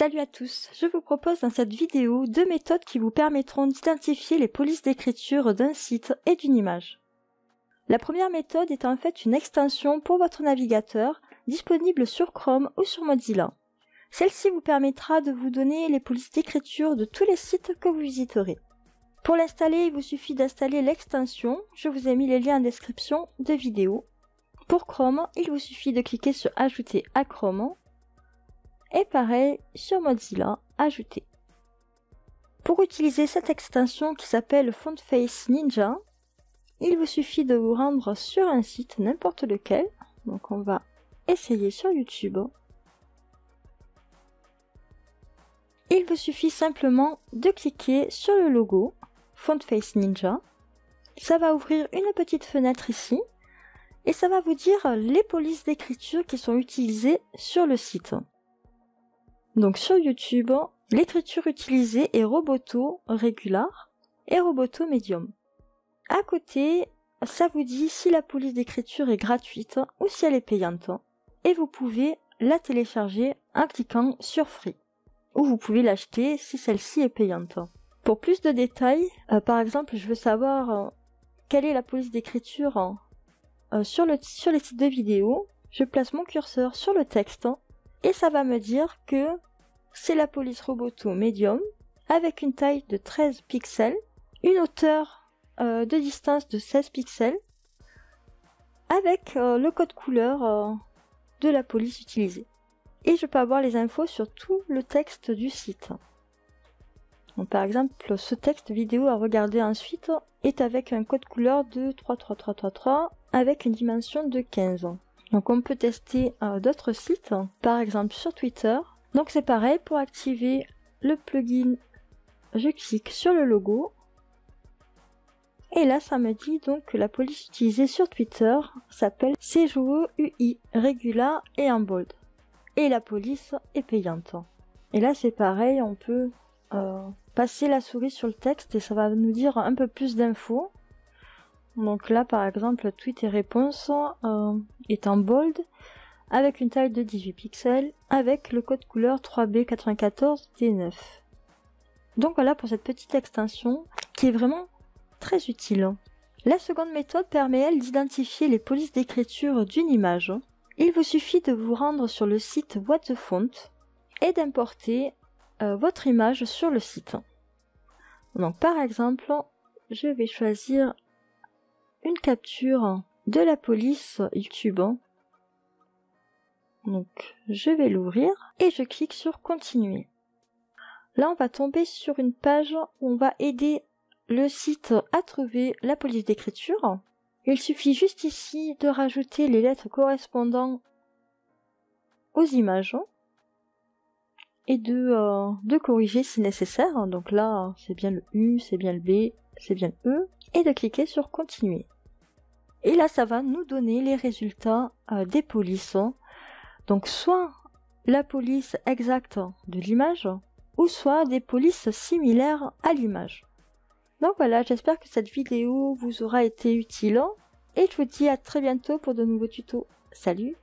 Salut à tous, je vous propose dans cette vidéo 2 méthodes qui vous permettront d'identifier les polices d'écriture d'un site et d'une image. La première méthode est en fait une extension pour votre navigateur disponible sur Chrome ou sur Mozilla. Celle-ci vous permettra de vous donner les polices d'écriture de tous les sites que vous visiterez. Pour l'installer, il vous suffit d'installer l'extension, je vous ai mis les liens en description de vidéo. Pour Chrome, il vous suffit de cliquer sur Ajouter à Chrome. Et pareil, sur Mozilla, ajouter. Pour utiliser cette extension qui s'appelle FontFace Ninja, il vous suffit de vous rendre sur un site, n'importe lequel. Donc on va essayer sur YouTube. Il vous suffit simplement de cliquer sur le logo FontFace Ninja. Ça va ouvrir une petite fenêtre ici et ça va vous dire les polices d'écriture qui sont utilisées sur le site. Donc sur YouTube, l'écriture utilisée est Roboto Regular et Roboto Medium. À côté, ça vous dit si la police d'écriture est gratuite ou si elle est payante. Et vous pouvez la télécharger en cliquant sur Free. Ou vous pouvez l'acheter si celle-ci est payante. Pour plus de détails, par exemple, je veux savoir quelle est la police d'écriture sur les sites de vidéo. Je place mon curseur sur le texte. Et ça va me dire que c'est la police Roboto Medium avec une taille de 13 pixels, une hauteur de distance de 16 pixels, avec le code couleur de la police utilisée. Et je peux avoir les infos sur tout le texte du site. Donc, par exemple, ce texte vidéo à regarder ensuite est avec un code couleur de 33333 avec une dimension de 15. Donc on peut tester d'autres sites, par exemple sur Twitter. Donc c'est pareil, pour activer le plugin, je clique sur le logo. Et là ça me dit donc que la police utilisée sur Twitter s'appelle CJOE UI, Regular et en bold. Et la police est payante. Et là c'est pareil, on peut passer la souris sur le texte et ça va nous dire un peu plus d'infos. Donc là par exemple tweet et réponse est en bold avec une taille de 18 pixels avec le code couleur 3B94D9. Donc voilà pour cette petite extension qui est vraiment très utile. La seconde méthode permet elle d'identifier les polices d'écriture d'une image. Il vous suffit de vous rendre sur le site What the Font et d'importer votre image sur le site. Donc par exemple, je vais choisir une capture de la police YouTube. Donc je vais l'ouvrir et je clique sur continuer. Là on va tomber sur une page où on va aider le site à trouver la police d'écriture. Il suffit juste ici de rajouter les lettres correspondant aux images et de corriger si nécessaire. Donc là c'est bien le U, c'est bien le B, c'est bien le E et de cliquer sur continuer. Et là, ça va nous donner les résultats des polices. Donc, soit la police exacte de l'image, ou soit des polices similaires à l'image. Donc voilà, j'espère que cette vidéo vous aura été utile. Et je vous dis à très bientôt pour de nouveaux tutos. Salut!